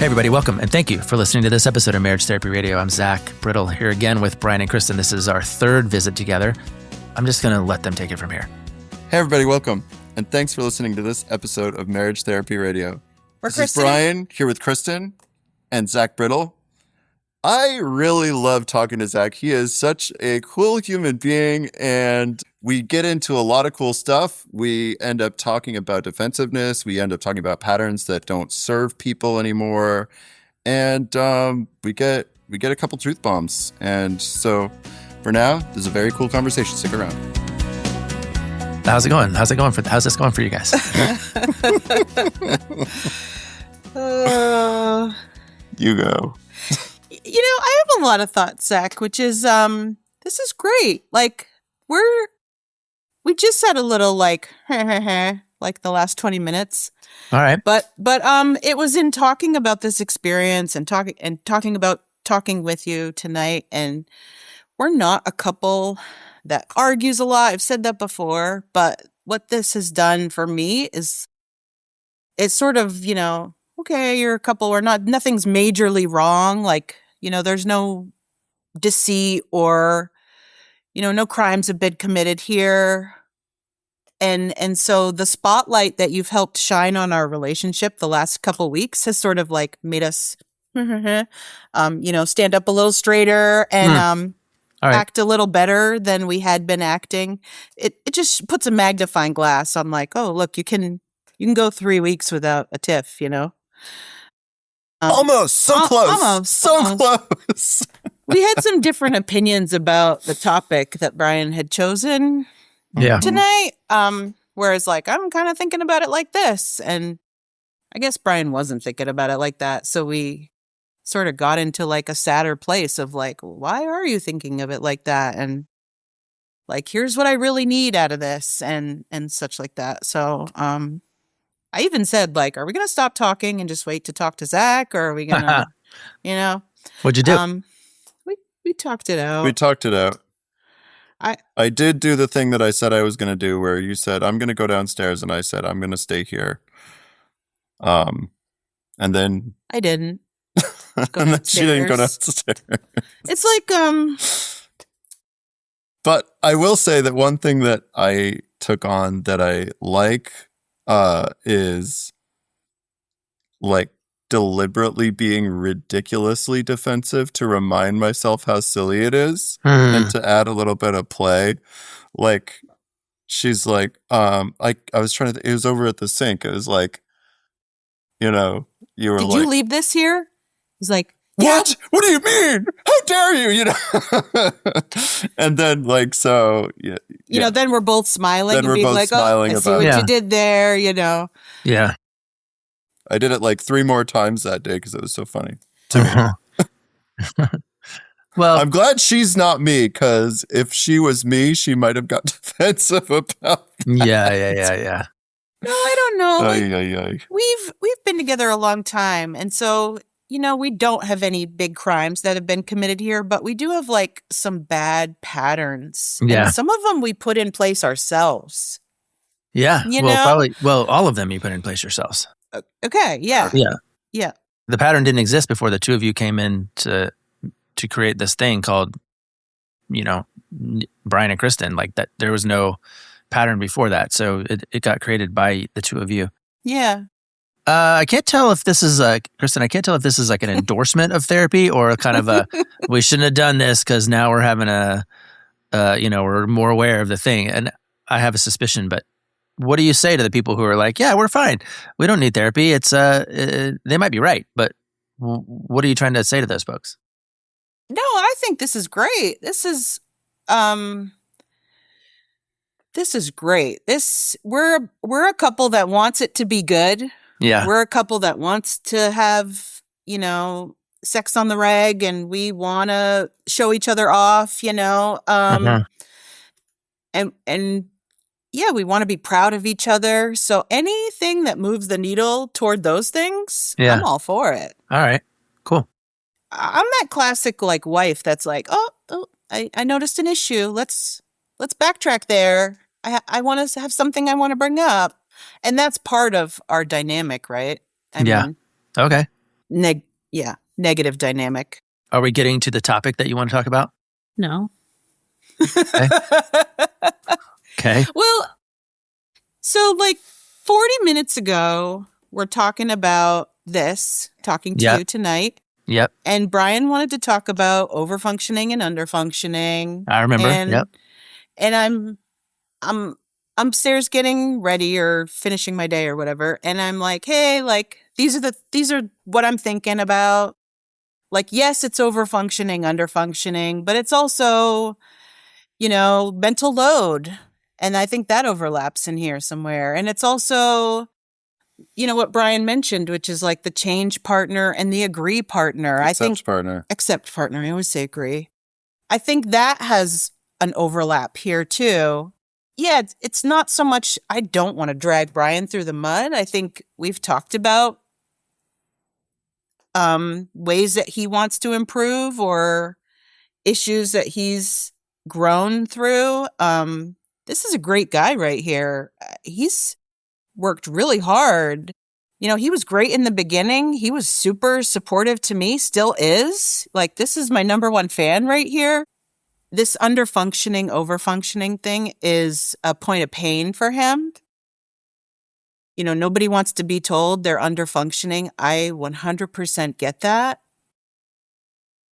Hey everybody, welcome and thank you for listening to this episode of Marriage Therapy Radio. I'm Zach Brittle here again with Brian and Kristen. This is our third visit together. I'm just going to let them take it from here. Hey everybody, welcome and thanks for listening to this episode of Marriage Therapy Radio. This is Kristen. Brian here with Kristen and Zach Brittle. I really love talking to Zach. He is such a cool human being and we get into a lot of cool stuff. We end up talking about defensiveness. We end up talking about patterns that don't serve people anymore. And we get a couple truth bombs. And so for now, this is a very cool conversation. Stick around. How's it going? How's this going for you guys? You go. I have a lot of thoughts, Zach, which is, this is great. Like, we just said a little like, like the last 20 minutes. All right. But it was in talking about this experience and talking with you tonight. And we're not a couple that argues a lot. I've said that before, but what this has done for me is it's sort of, okay, you're a couple, nothing's majorly wrong. Like, there's no deceit or, no crimes have been committed here. And so the spotlight that you've helped shine on our relationship the last couple weeks has sort of like made us, stand up a little straighter and act a little better than we had been acting. It just puts a magnifying glass on like, oh, look, you can go 3 weeks without a tiff, Almost. So close. So close. We had some different opinions about the topic that Brian had chosen tonight. Whereas like, I'm kind of thinking about it like this. And I guess Brian wasn't thinking about it like that. So we sort of got into like a sadder place of like, why are you thinking of it like that? And like, here's what I really need out of this and such like that. So, I even said like, are we going to stop talking and just wait to talk to Zach? Or are we going to, What'd you do? We talked it out. We talked it out. I did do the thing that I said I was going to do where you said, I'm going to go downstairs. And I said, I'm going to stay here. And then I didn't. And then she didn't go downstairs. It's like, But I will say that one thing that I took on that I like is like deliberately being ridiculously defensive to remind myself how silly it is and to add a little bit of play. Like she's like, I was trying to, it was over at the sink. It was like, you were did like, you leave this here? He's like, what? What do you mean? How dare you? And then like, so, then we're both smiling Then and we're being both like, smiling I see what you did there, Yeah. I did it like 3 more times that day because it was so funny to me. Well, I'm glad she's not me because if she was me, she might have got defensive about that. Yeah. No, I don't know. Ay. We've been together a long time. And so, we don't have any big crimes that have been committed here, but we do have like some bad patterns. Yeah. And some of them we put in place ourselves. Yeah. All of them you put in place yourselves. Okay. Yeah. Yeah. The pattern didn't exist before the two of you came in to create this thing called, Brian and Kristen. Like that, there was no pattern before that. So it got created by the two of you. Yeah. I can't tell if this is Kristen, I can't tell if this is like an endorsement of therapy or kind of a, we shouldn't have done this because now we're having we're more aware of the thing. And I have a suspicion, but what do you say to the people who are like, yeah, we're fine. We don't need therapy. It's, they might be right, but what are you trying to say to those folks? No, I think this is great. This is great. We're a couple that wants it to be good. Yeah. We're a couple that wants to have, sex on the reg and we want to show each other off, and yeah, we want to be proud of each other. So anything that moves the needle toward those things, I'm all for it. All right, cool. I'm that classic like wife that's like, oh, I noticed an issue. Let's backtrack there. I want to have something I want to bring up. And that's part of our dynamic, right? I mean, okay. negative dynamic. Are we getting to the topic that you want to talk about? No. Okay. Well, so like 40 minutes ago, we're talking about this, talking to Yep. you tonight. Yep. And Brian wanted to talk about overfunctioning and underfunctioning. I remember. And, Yep. And I'm upstairs getting ready or finishing my day or whatever. And I'm like, hey, like these are what I'm thinking about. Like, yes, it's overfunctioning, underfunctioning, but it's also, mental load. And I think that overlaps in here somewhere. And it's also, what Brian mentioned, which is like the change partner and the agree partner. Accept partner. Accept partner. I always say agree. I think that has an overlap here too. Yeah, it's not so much, I don't want to drag Brian through the mud. I think we've talked about ways that he wants to improve or issues that he's grown through. This is a great guy right here. He's worked really hard. He was great in the beginning. He was super supportive to me, still is. Like, this is my number one fan right here. This underfunctioning, overfunctioning thing is a point of pain for him. Nobody wants to be told they're underfunctioning. I 100% get that.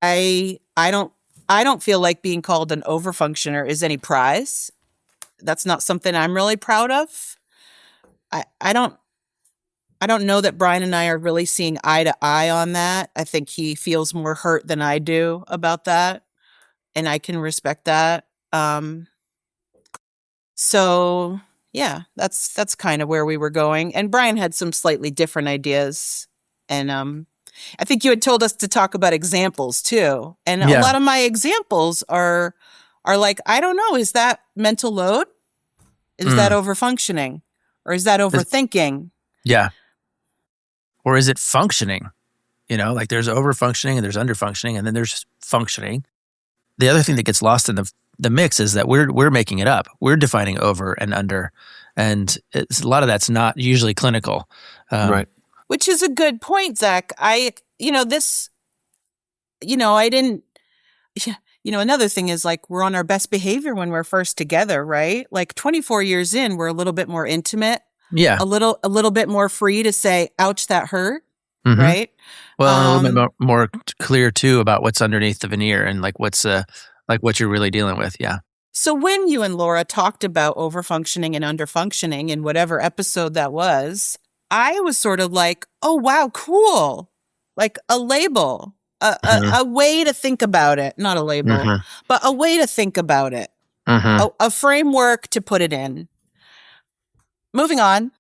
I don't feel like being called an overfunctioner is any prize. That's not something I'm really proud of. I don't know that Brian and I are really seeing eye to eye on that. I think he feels more hurt than I do about that, and I can respect that. So yeah, that's kind of where we were going. And Brian had some slightly different ideas, and I think you had told us to talk about examples too. And a lot of my examples are like, I don't know, is that mental load? Is that overfunctioning? Or is that overthinking? Yeah. Or is it functioning? Like there's overfunctioning and there's underfunctioning and then there's functioning. The other thing that gets lost in the mix is that we're making it up. We're defining over and under. And a lot of that's not usually clinical. Right. Which is a good point, Zach. Another thing is like we're on our best behavior when we're first together, right? Like 24 years in, we're a little bit more intimate. Yeah. A little bit more free to say, ouch, that hurt. Mm-hmm. Right. Well, and a little bit more clear too about what's underneath the veneer and like what's like what you're really dealing with. Yeah. So when you and Laura talked about overfunctioning and underfunctioning in whatever episode that was, I was sort of like, oh, wow, cool. Like a label, a way to think about it. Not a label, but a way to think about it. A framework to put it in. Moving on.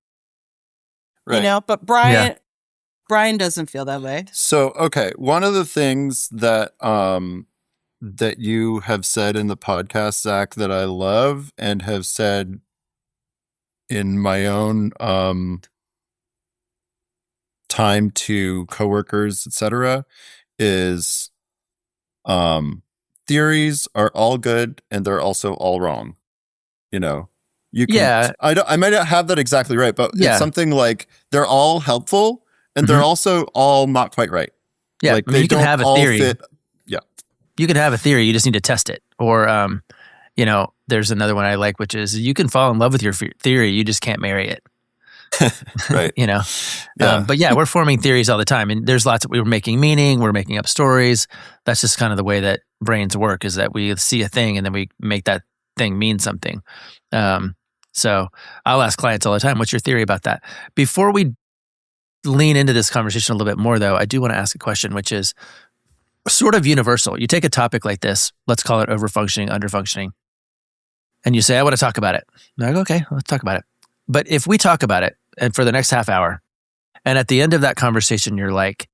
Right. But Brian doesn't feel that way. So, okay, one of the things that that you have said in the podcast, Zach, that I love and have said in my own time to coworkers, etc., is theories are all good and they're also all wrong. You can, I might not have that exactly right, but it's something like they're all helpful and they're also all not quite right. Yeah, like you can have a theory. Yeah, you can have a theory. You just need to test it. Or, there's another one I like, which is you can fall in love with your theory. You just can't marry it. Right. Yeah. But yeah, we're forming theories all the time, and there's lots of we're making meaning. We're making up stories. That's just kind of the way that brains work. Is that we see a thing and then we make that thing mean something. So I'll ask clients all the time, "What's your theory about that?" Before we lean into this conversation a little bit more, though, I do want to ask a question, which is sort of universal. You take a topic like this, let's call it overfunctioning, underfunctioning, and you say, I want to talk about it. And I go, okay, let's talk about it. But if we talk about it and for the next half hour, and at the end of that conversation, you're like,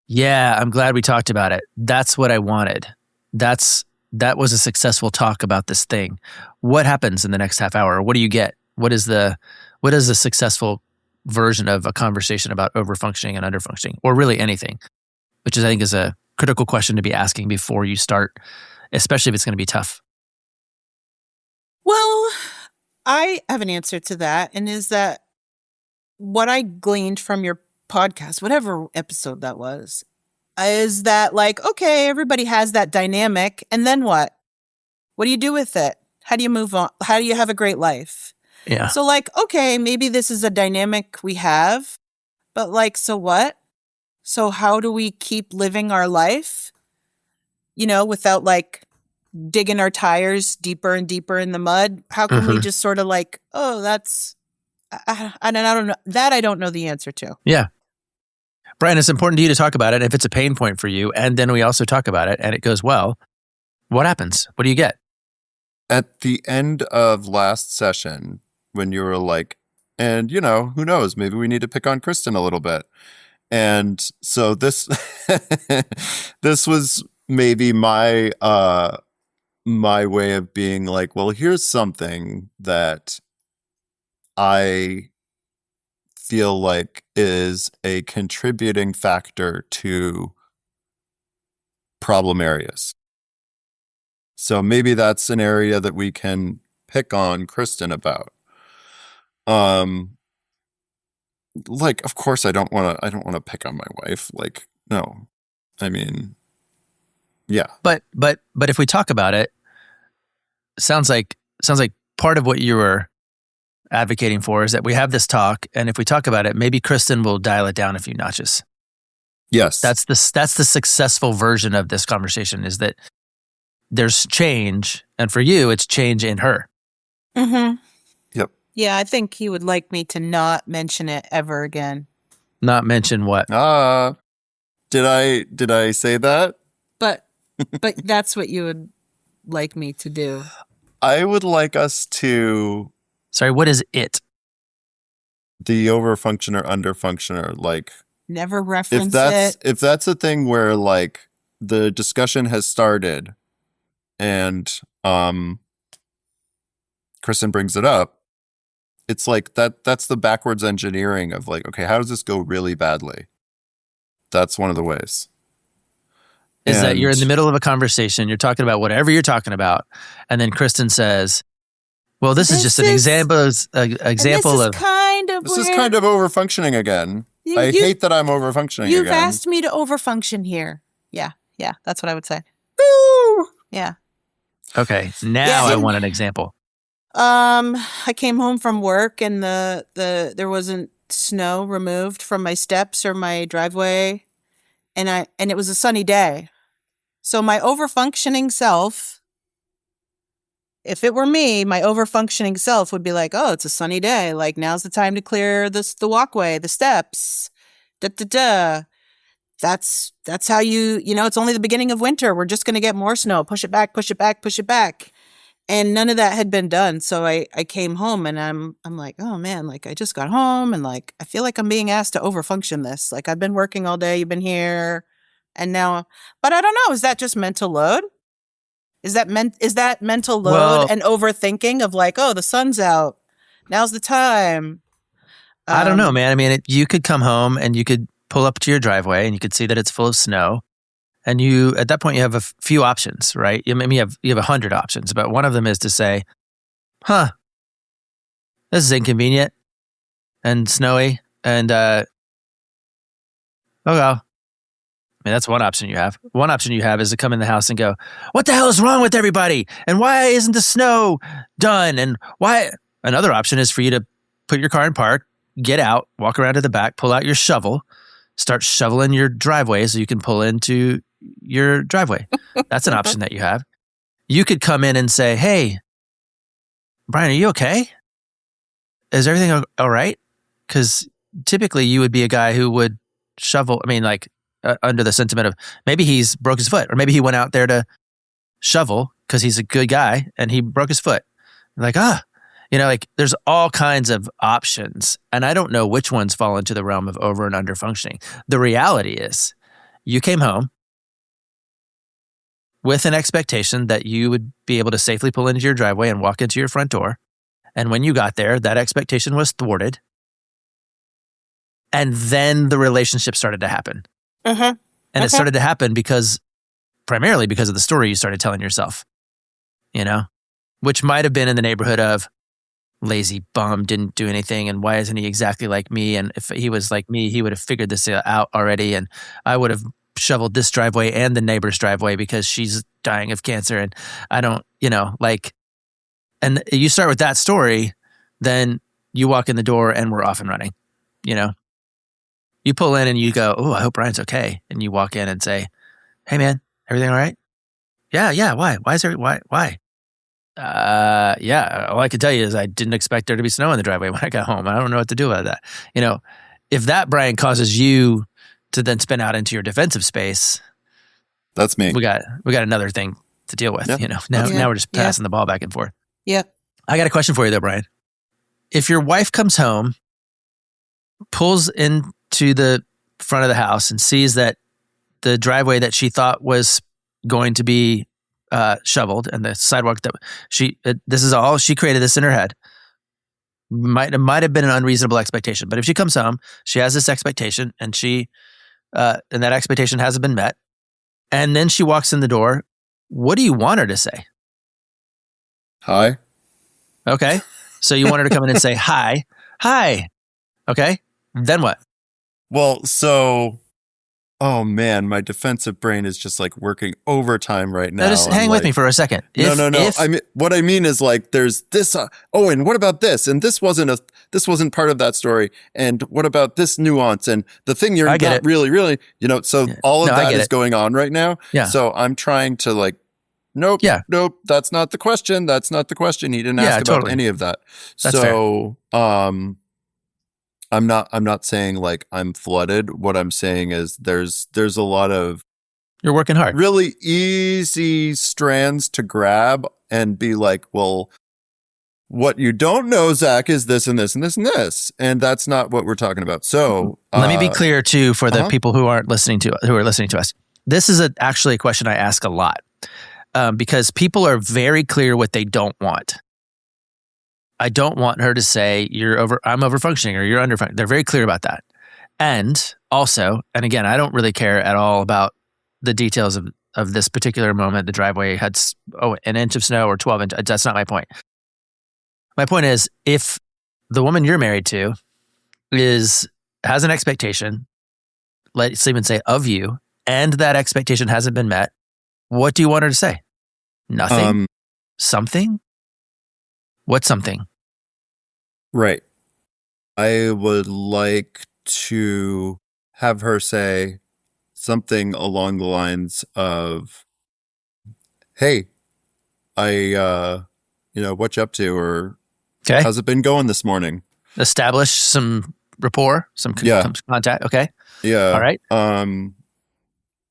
yeah, I'm glad we talked about it. That's what I wanted. That was a successful talk about this thing. What happens in the next half hour? What do you get? What is the successful version of a conversation about overfunctioning and underfunctioning, or really anything, which I think is a critical question to be asking before you start, especially if it's going to be tough. Well, I have an answer to that, and is that what I gleaned from your podcast, whatever episode that was, is that like, okay, everybody has that dynamic. And then what? What do you do with it? How do you move on? How do you have a great life? Yeah. So like, okay, maybe this is a dynamic we have, but like, so what? So how do we keep living our life, without like digging our tires deeper and deeper in the mud? How can we just sort of like, oh, that's, I don't know. That I don't know the answer to. Yeah. Brian, it's important to you to talk about it if it's a pain point for you. And then we also talk about it and it goes well. What happens? What do you get? At the end of last session, when you were like, and who knows, maybe we need to pick on Kristen a little bit. And so this this was maybe my way of being like, well, here's something that I feel like is a contributing factor to problem areas. So maybe that's an area that we can pick on Kristen about. Like, of course I don't want to pick on my wife. Like, no. I mean, yeah. But if we talk about it, sounds like part of what you were advocating for is that we have this talk, and if we talk about it, maybe Kristen will dial it down a few notches. Yes. That's the successful version of this conversation, is that there's change, and for you, it's change in her. Mm-hmm. Yep. Yeah, I think he would like me to not mention it ever again. Not mention what? Did I say that? But that's what you would like me to do. I would like us to... Sorry, what is it? The overfunctioner, underfunctioner, like... Never reference it. If that's a thing where, like, the discussion has started and Kristen brings it up, it's like that's the backwards engineering of like, okay, how does this go really badly? That's one of the ways. Is that you're in the middle of a conversation, you're talking about whatever you're talking about, and then Kristen says, well, this is just an example of... This is kind of overfunctioning again. I hate that I'm overfunctioning again. You've asked me to overfunction here. Yeah, that's what I would say. Woo! Yeah. Okay, now I want an example. I came home from work and there wasn't snow removed from my steps or my driveway, and it was a sunny day. So my overfunctioning self, if it were me, my overfunctioning self would be like, oh, it's a sunny day. Like, now's the time to clear the walkway, the steps. That's how it's only the beginning of winter. We're just going to get more snow. Push it back, push it back, push it back. And none of that had been done. So I came home and I'm like, oh man, like I just got home and like, I feel like I'm being asked to overfunction this. Like, I've been working all day. You've been here. And now, but I don't know. Is that just mental load? Is that mental load and overthinking of like, oh, the sun's out. Now's the time. I don't know, man. I mean, you could come home and you could pull up to your driveway and you could see that it's full of snow. And at that point, you have a few options, right? You have 100 options, but one of them is to say, this is inconvenient and snowy. And, oh, well. I mean, that's one option you have. One option you have is to come in the house and go, what the hell is wrong with everybody? And why isn't the snow done? And why? Another option is for you to put your car in park, get out, walk around to the back, pull out your shovel, start shoveling your driveway so you can pull into your driveway. That's an option that you have. You could come in and say, hey, Brian, are you okay? Is everything all right? Because typically you would be a guy who would shovel, under the sentiment of maybe he's broke his foot, or maybe he went out there to shovel because he's a good guy and he broke his foot. Like, there's all kinds of options. And I don't know which ones fall into the realm of over and under functioning. The reality is you came home with an expectation that you would be able to safely pull into your driveway and walk into your front door. And when you got there, that expectation was thwarted. And then the relationship started to happen. Mm-hmm. And it started to happen primarily because of the story you started telling yourself, which might have been in the neighborhood of, lazy bum, didn't do anything, and why isn't he exactly like me? And if he was like me, he would have figured this out already, and I would have shoveled this driveway and the neighbor's driveway because she's dying of cancer, and I don't, and you start with that story, then you walk in the door and we're off and running. You pull in and you go, oh, I hope Brian's okay, and you walk in and say, hey man, everything all right? Yeah. Why? Why? Yeah, all I can tell you is I didn't expect there to be snow in the driveway when I got home. I don't know what to do about that. If that, Brian, causes you to then spin out into your defensive space, that's me. We got another thing to deal with. Yep. Now we're just passing the ball back and forth. Yep. I got a question for you though, Brian. If your wife comes home, pulls into the front of the house and sees that the driveway that she thought was going to be shoveled, and the sidewalk that this is all she created this in her head. Might have been an unreasonable expectation, but if she comes home, she has this expectation, and and that expectation hasn't been met, and then she walks in the door. What do you want her to say? Hi. Okay, so you want her to come in and say hi. Okay, then what? Well, so. Oh man, my defensive brain is just like working overtime right now. Just hang with me for a second. No. What I mean is like, there's this. And what about this? And this wasn't part of that story. And what about this nuance? And the thing you're not really, So all of that is going on right now. Yeah. So I'm trying to like, nope. That's not the question. That's not the question. He didn't ask about any of that. That's fair. I'm not saying like I'm flooded. What I'm saying is there's a lot of you're working hard. Really easy strands to grab and be like, well, what you don't know, Zach, is this and this and this and this, and that's not what we're talking about. So let me be clear too for the people who are listening to us. This is actually a question I ask a lot because people are very clear what they don't want. I don't want her to say I'm overfunctioning or you're underfunctioning. They're very clear about that. And also, and again, I don't really care at all about the details of this particular moment. The driveway had an inch of snow or 12 inches. That's not my point. My point is, if the woman you're married to has an expectation, let's even say of you, and that expectation hasn't been met, what do you want her to say? Nothing? Something? What's something? Right. I would like to have her say something along the lines of, hey, what you up to? Or how's it been going this morning? Establish some rapport, some contact. Okay. Yeah. All right.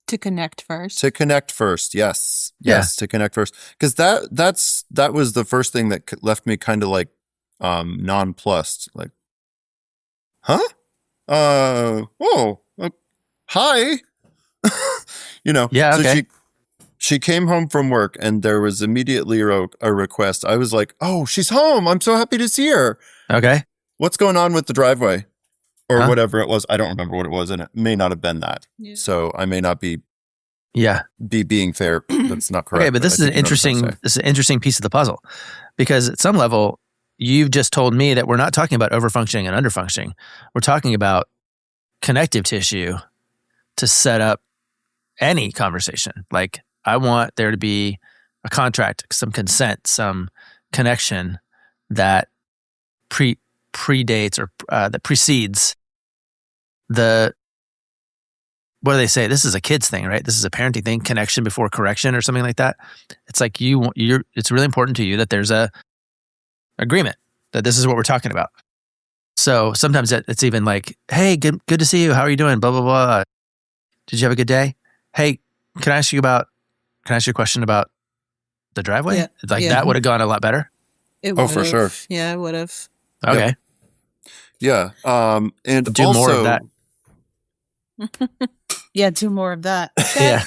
To connect first. Yes. Yes. To connect first. Because that was the first thing that left me kind of like nonplussed. Like, huh? Hi. Yeah. So okay. she came home from work and there was immediately a request. I was like, oh, she's home. I'm so happy to see her. Okay. What's going on with the driveway? Or whatever it was. I don't remember what it was, and it may not have been that. Yeah. So I may not be being fair. That's not correct. Okay, but this is an interesting piece of the puzzle, because at some level, you've just told me that we're not talking about overfunctioning and underfunctioning. We're talking about connective tissue to set up any conversation. Like, I want there to be a contract, some consent, some connection that predates or that precedes what do they say? This is a kid's thing, right? This is a parenting thing, connection before correction or something like that. It's like it's really important to you that there's a agreement that this is what we're talking about. So sometimes it's even like, hey, good to see you. How are you doing? Blah, blah, blah. Did you have a good day? Hey, can I ask you a question about the driveway? Yeah. That would have gone a lot better. For sure. Yeah, it would have. Okay. Yeah. And do also, more of that. Yeah, do more of that. Yeah.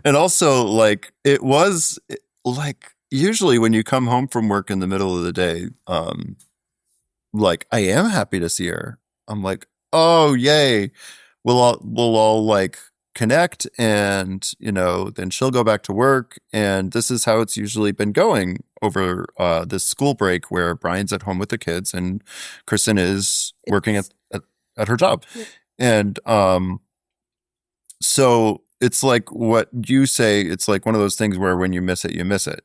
And also, like, it was like, usually when you come home from work in the middle of the day, like, I am happy to see her. I'm like, oh, yay. We'll all like connect, and then she'll go back to work, and this is how it's usually been going over this school break where Brian's at home with the kids and Kristen is working at her job. Yeah. And so it's like what you say, it's like one of those things where when you miss it, you miss it.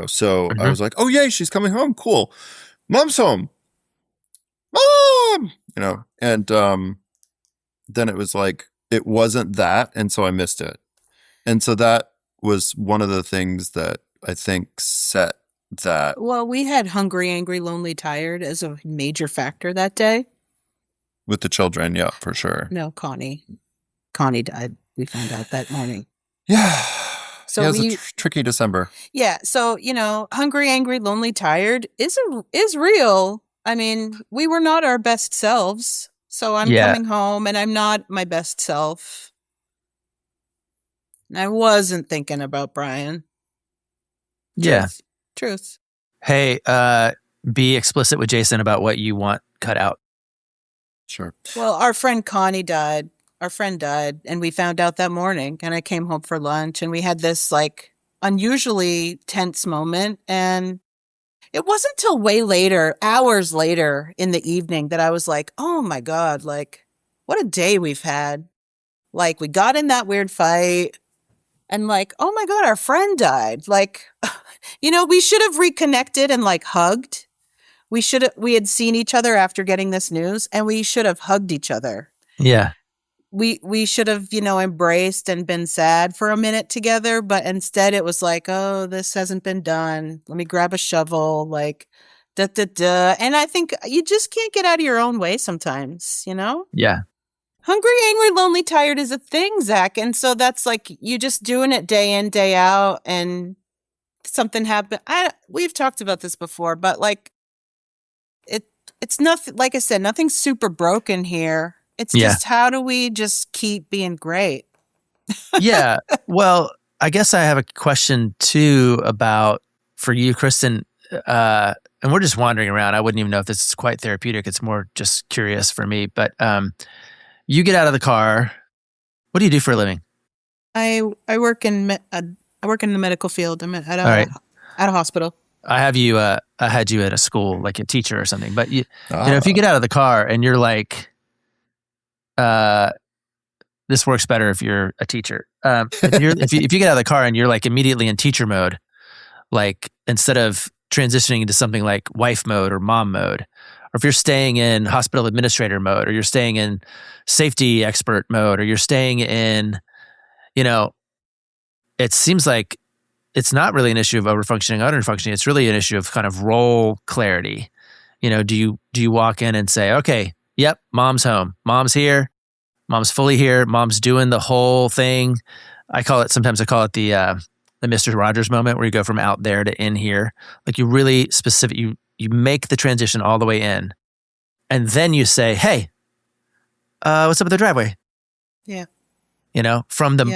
So I was like, oh yay, she's coming home, cool, mom's home, mom, and then it was like it wasn't that, and so I missed it. And so that was one of the things that I think set that. Well, we had hungry, angry, lonely, tired as a major factor that day. With the children, yeah, for sure. No, Connie died. We found out that morning. Yeah. So it was a tricky December. Yeah. So, hungry, angry, lonely, tired is real. I mean, we were not our best selves. So I'm coming home and I'm not my best self. I wasn't thinking about Brian. Truth. Hey, be explicit with Jason about what you want cut out. Sure. Well, our friend Connie died. Our friend died, and we found out that morning, and I came home for lunch, and we had this, unusually tense moment, and it wasn't till way later, hours later in the evening, that I was like, oh my God, what a day we've had. We got in that weird fight, and oh my God, our friend died. We should have reconnected and hugged. We had seen each other after getting this news, and we should have hugged each other. Yeah. We should have, embraced and been sad for a minute together, but instead it was like, oh, this hasn't been done. Let me grab a shovel, And I think you just can't get out of your own way sometimes, Yeah. Hungry, angry, lonely, tired is a thing, Zach. And so that's you just doing it day in, day out, and something happened. We've talked about this before, but it's nothing, like I said, nothing's super broken here. It's just, how do we just keep being great? Yeah. Well, I guess I have a question too for you, Kristen, and we're just wandering around. I wouldn't even know if this is quite therapeutic. It's more just curious for me, but you get out of the car. What do you do for a living? I work in the medical field. I'm at a hospital. I had you at a school, like a teacher or something, but if you get out of the car and you're like, this works better if you're a teacher. If you get out of the car and you're immediately in teacher mode, instead of transitioning into something like wife mode or mom mode, or if you're staying in hospital administrator mode, or you're staying in safety expert mode, or you're staying in, it seems like it's not really an issue of overfunctioning, underfunctioning. It's really an issue of kind of role clarity. Do you walk in and say, okay, yep, mom's home. Mom's here. Mom's fully here. Mom's doing the whole thing. Sometimes I call it the Mr. Rogers moment, where you go from out there to in here. You really specific, you make the transition all the way in. And then you say, hey, what's up with the driveway? Yeah. From the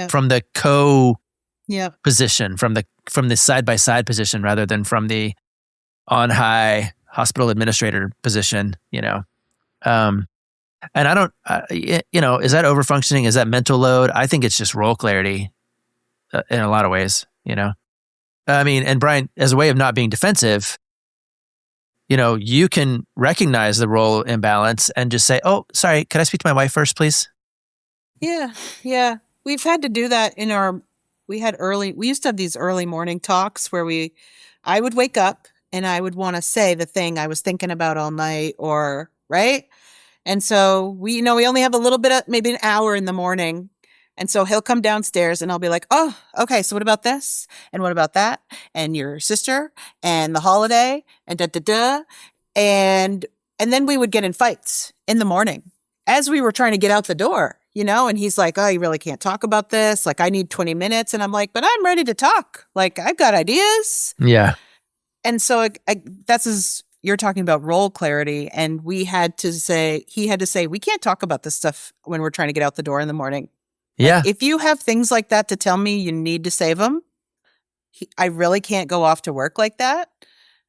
position, from the side-by-side position, rather than from the on high hospital administrator position, and I don't, is that overfunctioning? Is that mental load? I think it's just role clarity in a lot of ways, I mean, and Brian, as a way of not being defensive, you can recognize the role imbalance and just say, oh, sorry, can I speak to my wife first, please? Yeah. Yeah. We've had to do that we used to have these early morning talks where I would wake up and I would want to say the thing I was thinking about all night, right? And so we only have a little bit of, maybe an hour in the morning. And so he'll come downstairs and I'll be like, oh, okay, so what about this? And what about that? And your sister and the holiday and da-da-da. And then we would get in fights in the morning as we were trying to get out the door, and he's like, oh, you really can't talk about this. I need 20 minutes. And I'm like, but I'm ready to talk. I've got ideas. Yeah. And so you're talking about role clarity. And he had to say, we can't talk about this stuff when we're trying to get out the door in the morning. Yeah. If you have things like that to tell me, you need to save them. I really can't go off to work like that.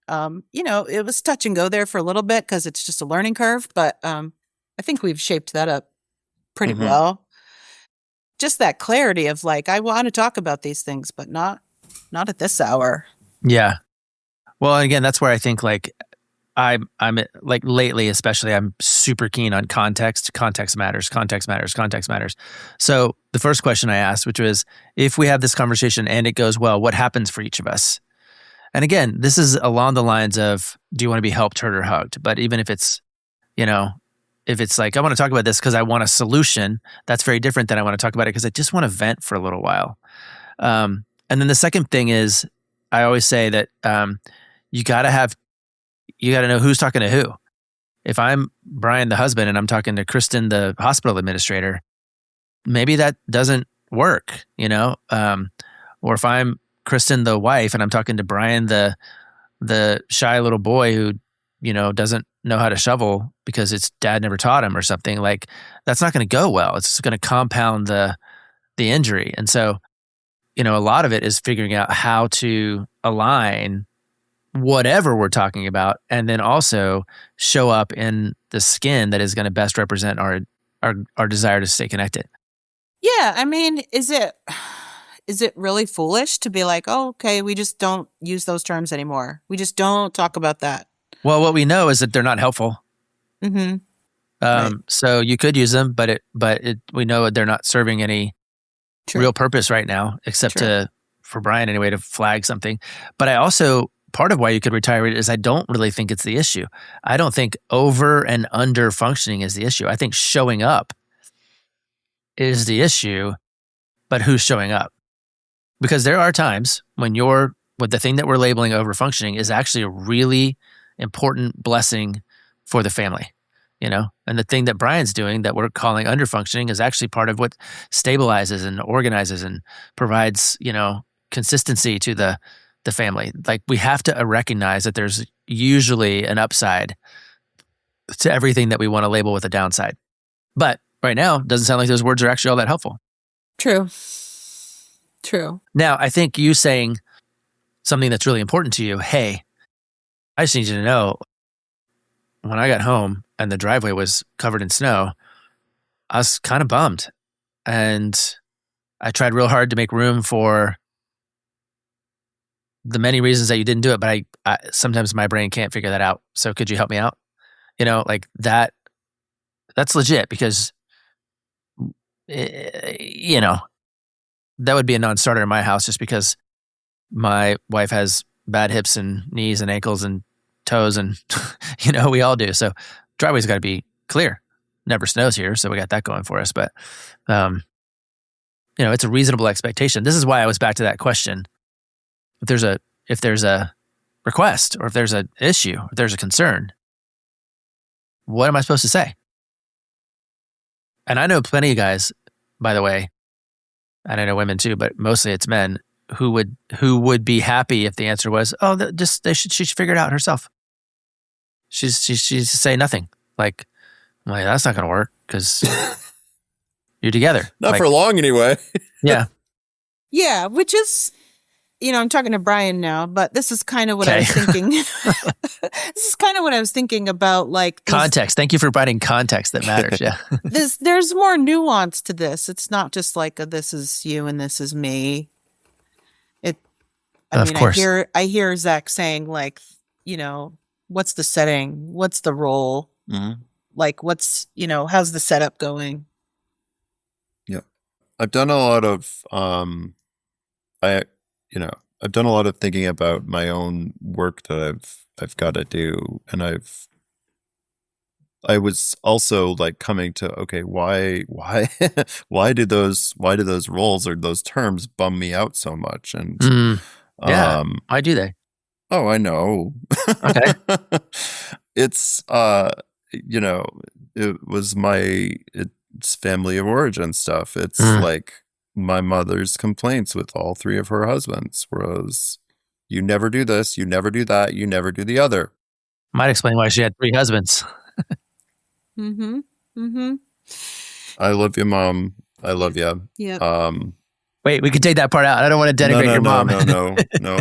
It was touch and go there for a little bit because it's just a learning curve. But I think we've shaped that up pretty well. just that clarity of like, I want to talk about these things, but not at this hour. Yeah. Well, again, that's where I think like I'm like lately, especially, I'm super keen on context. Context matters. So the first question I asked, which was, if we have this conversation and it goes well, what happens for each of us? And again, this is along the lines of, do you want to be helped, hurt, or hugged? But even if it's, if it's like, I want to talk about this because I want a solution, that's very different than I want to talk about it because I just want to vent for a little while. And then the second thing is, I always say that you got to know who's talking to who. If I'm Brian, the husband, and I'm talking to Kristen, the hospital administrator, maybe that doesn't work, or if I'm Kristen, the wife, and I'm talking to Brian, the shy little boy who, doesn't know how to shovel because his dad never taught him or something, like that's not going to go well. It's going to compound the injury. And so, a lot of it is figuring out how to align whatever we're talking about, and then also show up in the skin that is going to best represent our desire to stay connected. Yeah, I mean, is it really foolish to be like, oh, okay, we just don't use those terms anymore. We just don't talk about that. Well, what we know is that they're not helpful. Mm-hmm. Right. So you could use them, but we know they're not serving any real purpose right now, except for Brian anyway, to flag something. But I also, part of why you could retire it is I don't really think it's the issue. I don't think over and under functioning is the issue. I think showing up is the issue, but who's showing up? Because there are times when with the thing that we're labeling over functioning is actually a really important blessing for the family, and the thing that Brian's doing that we're calling under functioning is actually part of what stabilizes and organizes and provides, consistency to the family. Like, we have to recognize that there's usually an upside to everything that we want to label with a downside. But right now, it doesn't sound like those words are actually all that helpful. True. Now, I think you saying something that's really important to you, hey, I just need you to know, when I got home and the driveway was covered in snow, I was kind of bummed. And I tried real hard to make room for the many reasons that you didn't do it, but I sometimes my brain can't figure that out. So could you help me out? Like that's legit, because, that would be a non-starter in my house, just because my wife has bad hips and knees and ankles and toes, and we all do. So driveway's got to be clear. Never snows here, so we got that going for us. But it's a reasonable expectation. This is why I was back to that question. If there's a request, or if there's an issue, if there's a concern, what am I supposed to say? And I know plenty of guys, by the way, and I know women too, but mostly it's men who would be happy if the answer was, oh, she should figure it out herself. She should say nothing. Like, that's not going to work because you're together. Not for long anyway. Yeah. Yeah, which is, I'm talking to Brian now, but this is kind of what I was thinking. This is kind of what I was thinking about, like context. Thank you for providing context that matters. Yeah. There's more nuance to this. It's not just like this is you and this is me. Of course. I hear Zach saying, like, what's the setting? What's the role? Mm-hmm. Like, what's, how's the setup going? Yeah. I've done a lot of, I've done a lot of thinking about my own work that I've got to do. And I was also like coming to, okay, why do those roles or those terms bum me out so much? And, why do they? Oh, I know. Okay. It's, it's family of origin stuff. It's like my mother's complaints with all three of her husbands was, you never do this, you never do that, you never do the other. Might explain why she had 3 husbands. Mm-hmm. Mm-hmm. I love you, Mom. I love you. Yeah. Wait, we can take that part out. I don't want to denigrate your mom. No.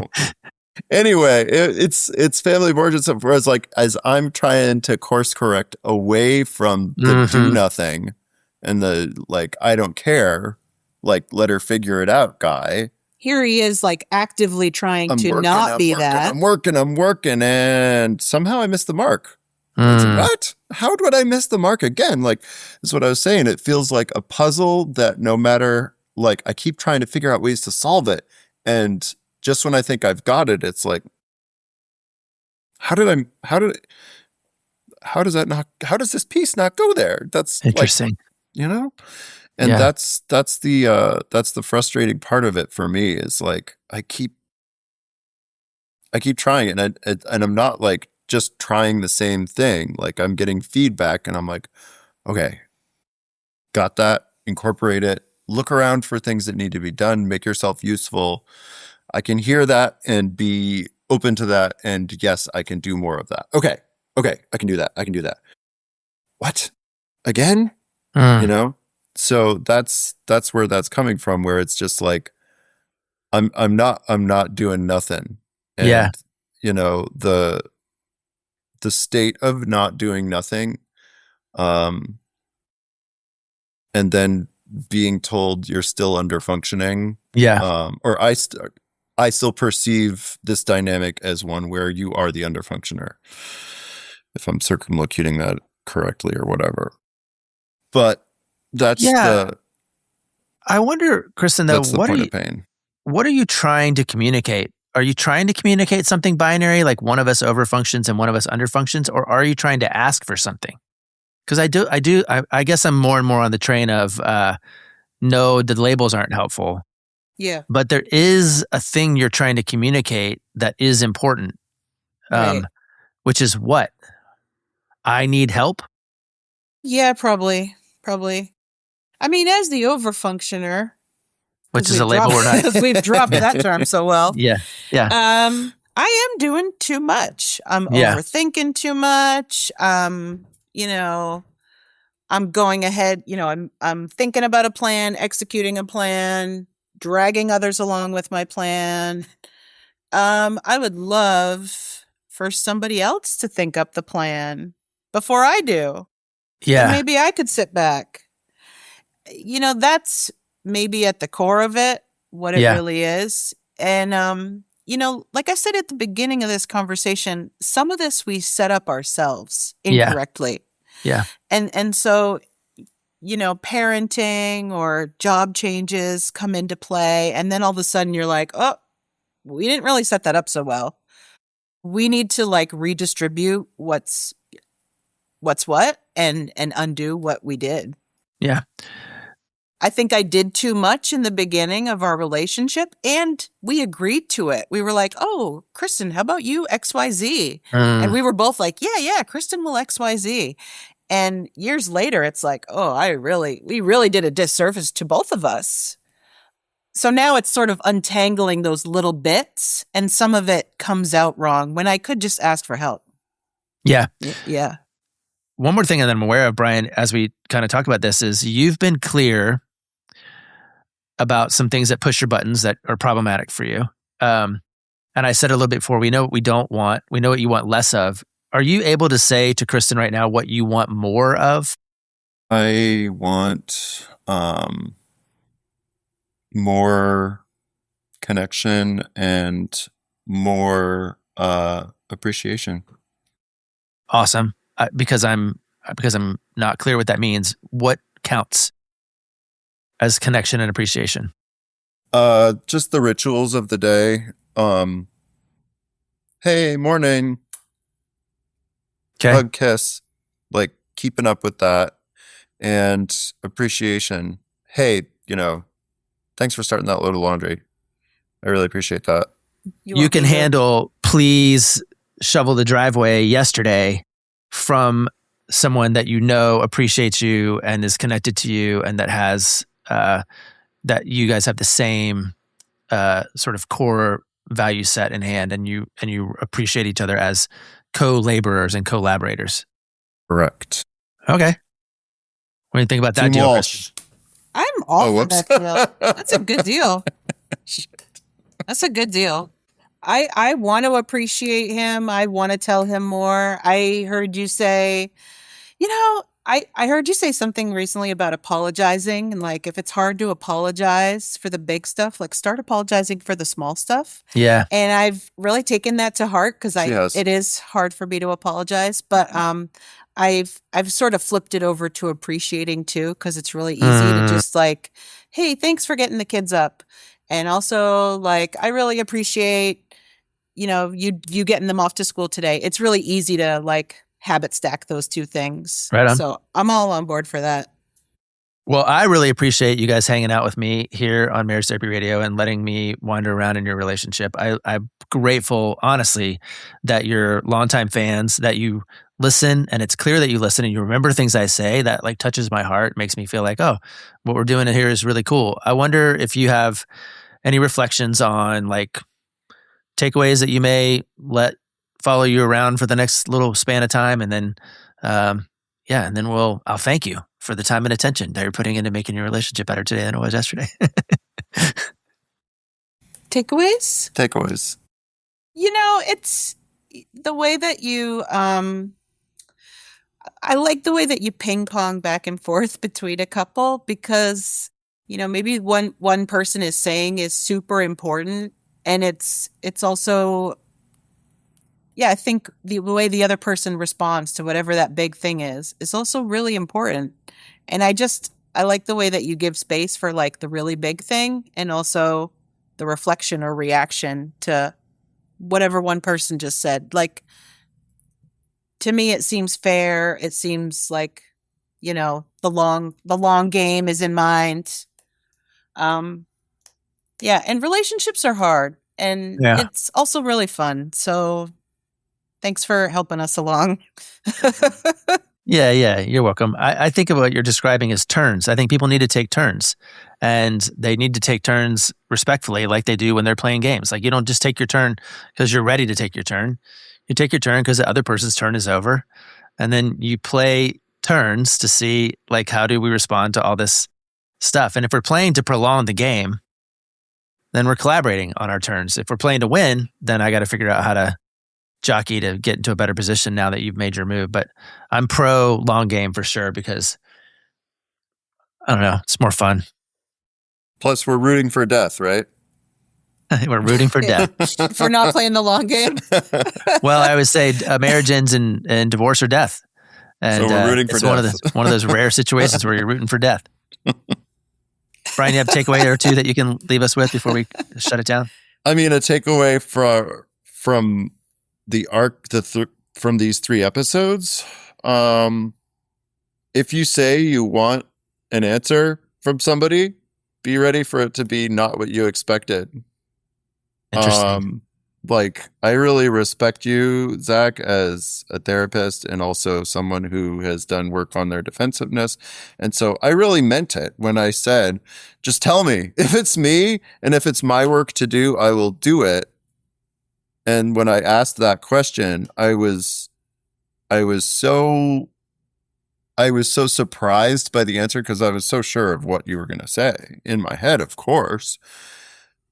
Anyway, it's family of origin stuff. Whereas, like, as I'm trying to course correct away from the do nothing and the, like, I don't care, like let her figure it out guy. Here he is, like actively trying to not be that. I'm working, and somehow I missed the mark. What? How did I miss the mark again? Like, that's what I was saying. It feels like a puzzle that no matter, like, I keep trying to figure out ways to solve it. And just when I think I've got it, it's like, how does this piece not go there? That's interesting. Like, and that's the frustrating part of it for me is like, I keep trying it and I'm not like just trying the same thing. Like I'm getting feedback and I'm like, okay, got that, incorporate it, look around for things that need to be done, make yourself useful. I can hear that and be open to that. And yes, I can do more of that. Okay. I can do that. What? Again? So that's where that's coming from, where it's just like, I'm not doing nothing. And, the state of not doing nothing, and then being told you're still under functioning. Or I still perceive this dynamic as one where you are the under functioner, if I'm circumlocuting that correctly or whatever. But that's I wonder, Kristen, though, that's the point of pain. What are you trying to communicate? Are you trying to communicate something binary, like one of us overfunctions and one of us underfunctions, or are you trying to ask for something? Because I guess I'm more and more on the train of, no, the labels aren't helpful. Yeah. But there is a thing you're trying to communicate that is important, Right. which is what? I need help? Yeah, probably. I mean, as the overfunctioner, which is a label we're not. Because we've dropped that term so well. Yeah. I am doing too much. I'm overthinking too much. I'm going ahead. I'm thinking about a plan, executing a plan, dragging others along with my plan. I would love for somebody else to think up the plan before I do. Yeah. And maybe I could sit back. That's maybe at the core of it, what it really is. And, like I said at the beginning of this conversation, some of this we set up ourselves incorrectly. Yeah. And so, parenting or job changes come into play. And then all of a sudden you're like, oh, we didn't really set that up so well. We need to like redistribute what's what and undo what we did. Yeah. I think I did too much in the beginning of our relationship, and we agreed to it. We were like, oh, Kristen, how about you XYZ? And we were both like, yeah, Kristen will XYZ. And years later, it's like, oh, we really did a disservice to both of us. So now it's sort of untangling those little bits, and some of it comes out wrong when I could just ask for help. Yeah. Yeah. One more thing that I'm aware of, Brian, as we kind of talk about this, is you've been clear about some things that push your buttons that are problematic for you. And I said a little bit before, we know what we don't want. We know what you want less of. Are you able to say to Kristen right now what you want more of? I want more connection and more appreciation. Awesome. Because I'm not clear what that means. What counts as connection and appreciation? Just the rituals of the day. Hey, morning. Okay. Hug, kiss. Like keeping up with that. And appreciation. Hey, thanks for starting that load of laundry. I really appreciate that. You can handle please shovel the driveway yesterday from someone that appreciates you and is connected to you, and that has that you guys have the same sort of core value set in hand, and you appreciate each other as co-laborers and collaborators. Correct. Okay. What do you think about that deal, Kristen? I'm all for that deal. That's a good deal. That's a good deal. I want to appreciate him. I want to tell him more. I heard you say, I heard you say something recently about apologizing, and like if it's hard to apologize for the big stuff, like start apologizing for the small stuff. Yeah. And I've really taken that to heart because Yes. it is hard for me to apologize, but I've sort of flipped it over to appreciating too, because it's really easy to just like, hey, thanks for getting the kids up. And also like I really appreciate, you getting them off to school today. It's really easy to like habit stack those two things. Right on. So I'm all on board for that. Well, I really appreciate you guys hanging out with me here on Marriage Therapy Radio and letting me wander around in your relationship. I'm grateful, honestly, that you're longtime fans, that you listen, and it's clear that you listen and you remember things I say. That like touches my heart, makes me feel like, oh, what we're doing here is really cool. I wonder if you have any reflections on like takeaways that you may let follow you around for the next little span of time, and then and then I'll thank you for the time and attention that you're putting into making your relationship better today than it was yesterday. Takeaways? Takeaways. It's the way that you I like the way that you ping pong back and forth between a couple, because maybe one person is saying is super important, and it's also, I think the way the other person responds to whatever that big thing is also really important. And I like the way that you give space for like the really big thing and also the reflection or reaction to whatever one person just said. Like, to me, it seems fair. It seems like, the long game is in mind. And relationships are hard, and it's also really fun. So thanks for helping us along. Yeah, you're welcome. I think of what you're describing as turns. I think people need to take turns, and they need to take turns respectfully like they do when they're playing games. Like you don't just take your turn because you're ready to take your turn. You take your turn because the other person's turn is over, and then you play turns to see like how do we respond to all this stuff. And if we're playing to prolong the game, then we're collaborating on our turns. If we're playing to win, then I got to figure out how to jockey to get into a better position now that you've made your move. But I'm pro long game for sure, because I don't know, it's more fun. Plus we're rooting for death, right? We're rooting for death. If we're not playing the long game. Well, I would say marriage ends in divorce or death. And so we're rooting for death. One of those rare situations where you're rooting for death. Brian, you have a takeaway or two that you can leave us with before we shut it down? I mean, a takeaway from the arc from these 3 episodes. If you say you want an answer from somebody, be ready for it to be not what you expected. Interesting. Like, I really respect you, Zach, as a therapist and also someone who has done work on their defensiveness. And so I really meant it when I said, just tell me if it's me, and if it's my work to do, I will do it. And when I asked that question, I was so surprised by the answer, because I was so sure of what you were going to say in my head, of course,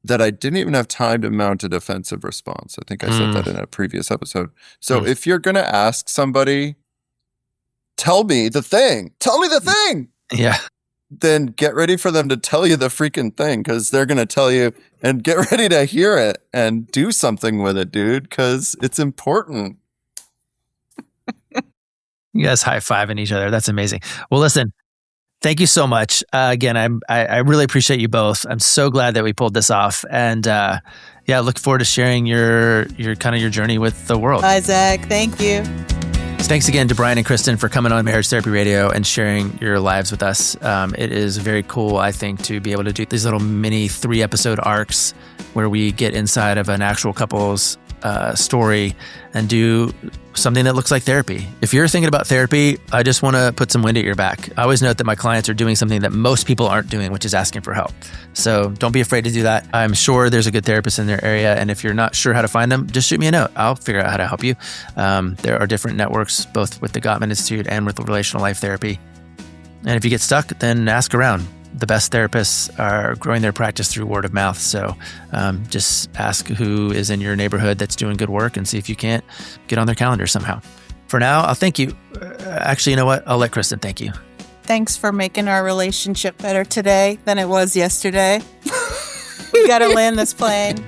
that I didn't even have time to mount a defensive response. I think I said that in a previous episode. So if you're going to ask somebody, tell me the thing, Yeah. then get ready for them to tell you the freaking thing, because they're going to tell you, and get ready to hear it and do something with it, dude, because it's important. You guys high-fiving each other. That's amazing. Well, listen, thank you so much. Again, I really appreciate you both. I'm so glad that we pulled this off. And look forward to sharing your journey with the world. Bye, Zach. Thank you. Thanks again to Brian and Kristen for coming on Marriage Therapy Radio and sharing your lives with us. It is very cool, I think, to be able to do these little mini 3-episode arcs where we get inside of an actual couple's story and do something that looks like therapy. If you're thinking about therapy, I just want to put some wind at your back. I always note that my clients are doing something that most people aren't doing, which is asking for help. So don't be afraid to do that. I'm sure there's a good therapist in their area. And if you're not sure how to find them, just shoot me a note. I'll figure out how to help you. There are different networks, both with the Gottman Institute and with Relational Life Therapy. And if you get stuck, then ask around. The best therapists are growing their practice through word of mouth. So just ask who is in your neighborhood that's doing good work and see if you can't get on their calendar somehow. For now, I'll thank you. Actually, you know what? I'll let Kristen thank you. Thanks for making our relationship better today than it was yesterday. We got to land this plane.